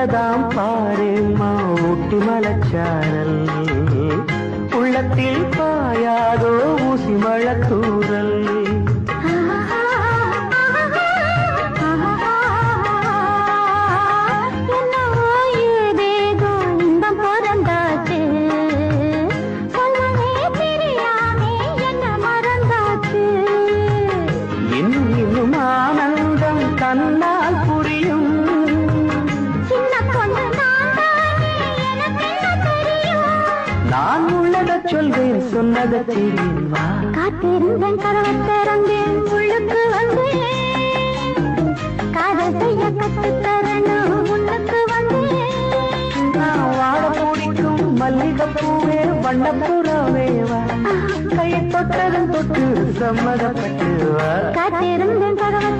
உள்ளதாம் பாரேம்மா ஊட்டி மலச்சாரல் உள்ளத்தில் பாயாதோ ஊசி மழத்தூரல் இன்னும் ஆனந்தம் தன்னால் புரியும் நான் உள்ளதை சொல்வேன் சொன்னதை செய்வேன் வா காத்திருந்தேன் கதவை திறந்தேன் உள்ளுக்கு வந்தேன் காதல் செய்ய கற்றுத்தரணும் முன்னுக்கு வந்தேன் நான் வாழ பிடிக்கும் மல்லிகைப்பூவே வண்ணப்புறவே வா கை தொட்டதும் தொட்டு சம்மதப்பட்டு வா காத்திருந்தேன் கதவை